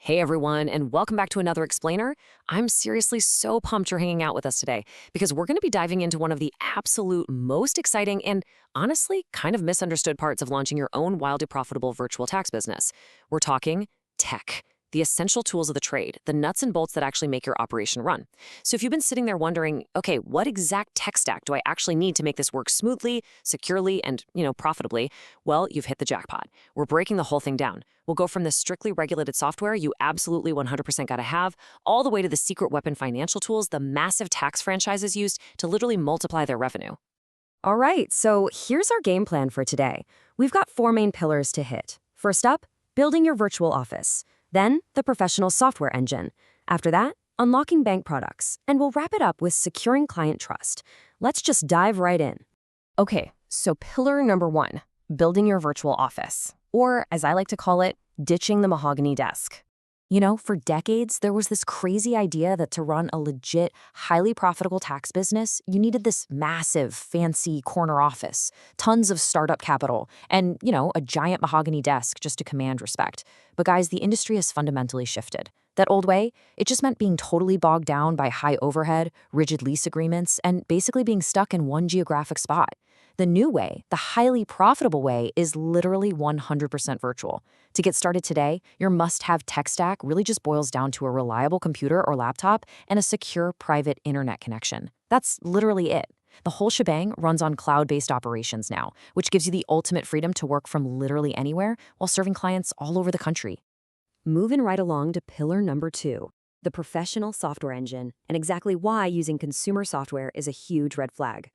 Hey everyone, and welcome back to another explainer. I'm seriously so pumped you're hanging out with us today because we're going to be diving into one of the absolute most exciting and honestly kind of misunderstood parts of launching your own wildly profitable virtual tax business. We're talking tech, the essential tools of the trade, the nuts and bolts that actually make your operation run. So if you've been sitting there wondering, okay, what exact tech stack do I actually need to make this work smoothly, securely, and, profitably? Well, you've hit the jackpot. We're breaking the whole thing down. We'll go from the strictly regulated software you absolutely 100% got to have, all the way to the secret weapon financial tools the massive tax franchises used to literally multiply their revenue. All right, so here's our game plan for today. We've got four main pillars to hit. First up, building your virtual office. Then, the professional software engine. After that, unlocking bank products. And we'll wrap it up with securing client trust. Let's just dive right in. Okay, so pillar number one, building your virtual office. Or, as I like to call it, ditching the mahogany desk. You know, for decades, there was this crazy idea that to run a legit, highly profitable tax business, you needed this massive, fancy corner office, tons of startup capital, and, a giant mahogany desk just to command respect. But guys, the industry has fundamentally shifted. That old way, it just meant being totally bogged down by high overhead, rigid lease agreements, and basically being stuck in one geographic spot. The new way, the highly profitable way, is literally 100% virtual. To get started today, your must-have tech stack really just boils down to a reliable computer or laptop and a secure private internet connection. That's literally it. The whole shebang runs on cloud-based operations now, which gives you the ultimate freedom to work from literally anywhere while serving clients all over the country. Moving right along to pillar number 2, the professional software engine, and exactly why using consumer software is a huge red flag.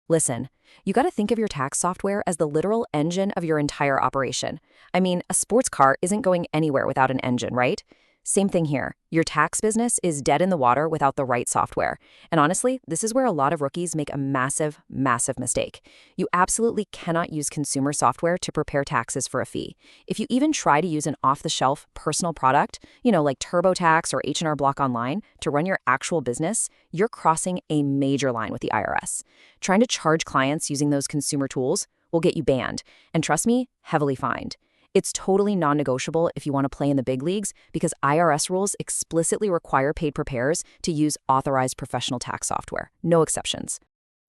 Listen, you got to think of your tax software as the literal engine of your entire operation. I mean, a sports car isn't going anywhere without an engine, right? Same thing here. Your tax business is dead in the water without the right software. And honestly, this is where a lot of rookies make a massive, massive mistake. You absolutely cannot use consumer software to prepare taxes for a fee. If you even try to use an off-the-shelf personal product, like TurboTax or H&R Block Online, to run your actual business, you're crossing a major line with the IRS. Trying to charge clients using those consumer tools will get you banned, and trust me, heavily fined. It's totally non-negotiable if you want to play in the big leagues because IRS rules explicitly require paid preparers to use authorized professional tax software. No exceptions.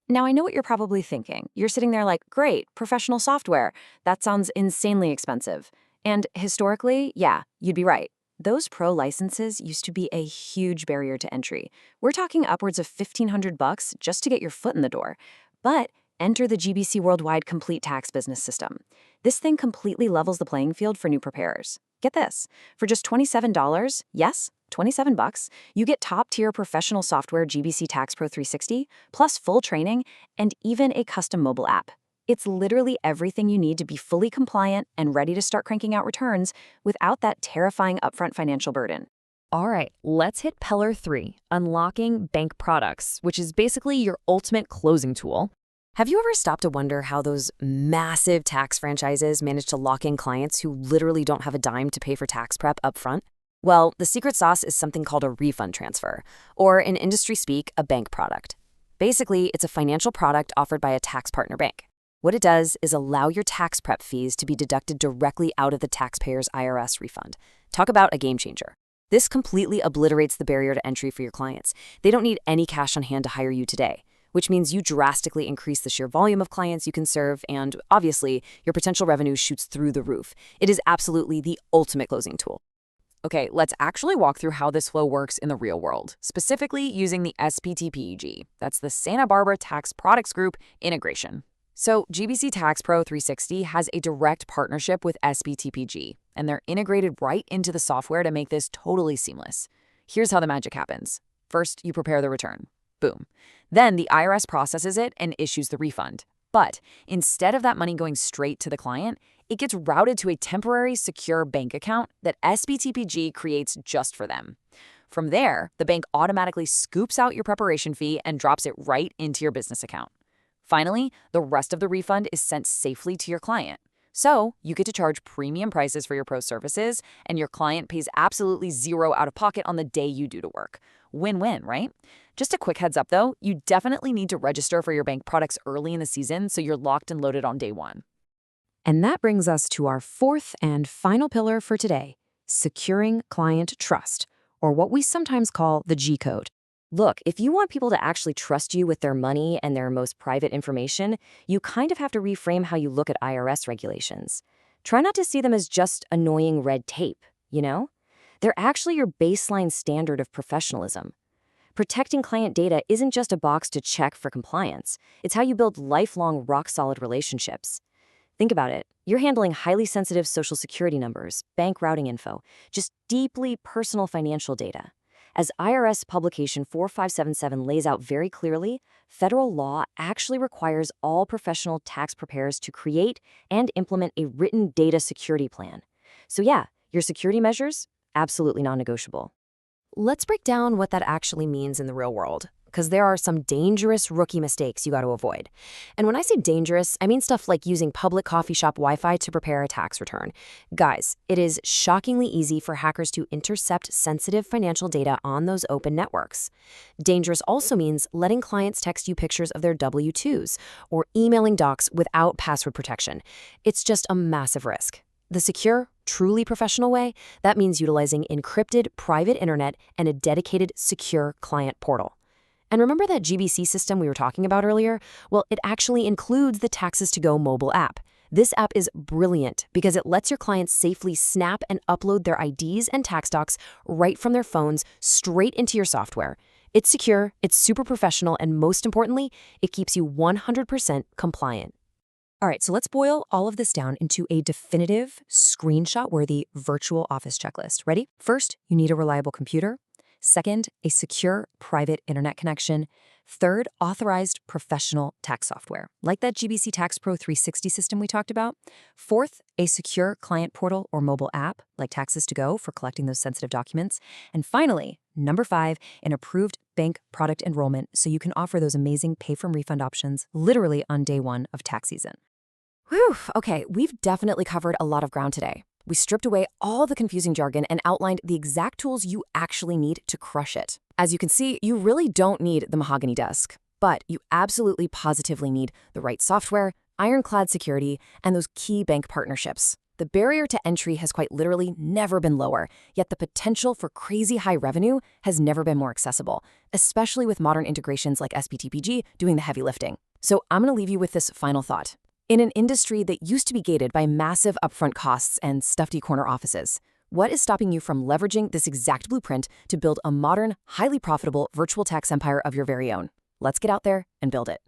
Now, I know what you're probably thinking. You're sitting there like, great, professional software. That sounds insanely expensive. And historically, yeah, you'd be right. Those pro licenses used to be a huge barrier to entry. We're talking upwards of $1,500 just to get your foot in the door. But enter the GBC Worldwide Complete Tax Business System. This thing completely levels the playing field for new preparers. Get this, for just $27, yes, $27, you get top-tier professional software GBC Tax Pro 360, plus full training, and even a custom mobile app. It's literally everything you need to be fully compliant and ready to start cranking out returns without that terrifying upfront financial burden. All right, let's hit pillar 3, unlocking bank products, which is basically your ultimate closing tool. Have you ever stopped to wonder how those massive tax franchises manage to lock in clients who literally don't have a dime to pay for tax prep up front? Well, the secret sauce is something called a refund transfer, or in industry speak, a bank product. Basically, it's a financial product offered by a tax partner bank. What it does is allow your tax prep fees to be deducted directly out of the taxpayer's IRS refund. Talk about a game changer. This completely obliterates the barrier to entry for your clients. They don't need any cash on hand to hire you today, which means you drastically increase the sheer volume of clients you can serve, and obviously, your potential revenue shoots through the roof. It is absolutely the ultimate closing tool. Okay, let's actually walk through how this flow works in the real world, specifically using the SPTPG. That's the Santa Barbara Tax Products Group integration. So GBC Tax Pro 360 has a direct partnership with SPTPG, and they're integrated right into the software to make this totally seamless. Here's how the magic happens. First, you prepare the return. Boom. Then the IRS processes it and issues the refund. But instead of that money going straight to the client, it gets routed to a temporary secure bank account that SPTPG creates just for them. From there, the bank automatically scoops out your preparation fee and drops it right into your business account. Finally, the rest of the refund is sent safely to your client. So you get to charge premium prices for your pro services, and your client pays absolutely zero out of pocket on the day you do the work. Win-win, right? Just a quick heads up though, you definitely need to register for your bank products early in the season so you're locked and loaded on day one. And that brings us to our fourth and final pillar for today, securing client trust, or what we sometimes call the G code. Look, if you want people to actually trust you with their money and their most private information, you kind of have to reframe how you look at IRS regulations. Try not to see them as just annoying red tape, you know? They're actually your baseline standard of professionalism. Protecting client data isn't just a box to check for compliance. It's how you build lifelong, rock-solid relationships. Think about it. You're handling highly sensitive social security numbers, bank routing info, just deeply personal financial data. As IRS Publication 4577 lays out very clearly, federal law actually requires all professional tax preparers to create and implement a written data security plan. So yeah, your security measures, absolutely non-negotiable. Let's break down what that actually means in the real world, because there are some dangerous rookie mistakes you got to avoid. And when I say dangerous, I mean stuff like using public coffee shop Wi-Fi to prepare a tax return. Guys, it is shockingly easy for hackers to intercept sensitive financial data on those open networks. Dangerous also means letting clients text you pictures of their W-2s or emailing docs without password protection. It's just a massive risk. The secure, truly professional way, that means utilizing encrypted private internet and a dedicated secure client portal. And remember that GBC system we were talking about earlier? Well, it actually includes the Taxes to Go mobile app. This app is brilliant because it lets your clients safely snap and upload their IDs and tax docs right from their phones straight into your software. It's secure, it's super professional, and most importantly, it keeps you 100% compliant. All right, so let's boil all of this down into a definitive, screenshot-worthy virtual office checklist. Ready? First, you need a reliable computer. Second, a secure private internet connection. Third, authorized professional tax software, like that GBC Tax Pro 360 system we talked about. Fourth, a secure client portal or mobile app, like Taxes to Go for collecting those sensitive documents. And finally, number 5, an approved bank product enrollment so you can offer those amazing pay-from-refund options literally on day 1 of tax season. Whew, okay, we've definitely covered a lot of ground today. We stripped away all the confusing jargon and outlined the exact tools you actually need to crush it. As you can see, you really don't need the mahogany desk, but you absolutely positively need the right software, ironclad security, and those key bank partnerships. The barrier to entry has quite literally never been lower, yet the potential for crazy high revenue has never been more accessible, especially with modern integrations like SPTPG doing the heavy lifting. So I'm going to leave you with this final thought. In an industry that used to be gated by massive upfront costs and stuffy corner offices, what is stopping you from leveraging this exact blueprint to build a modern, highly profitable virtual tax empire of your very own? Let's get out there and build it.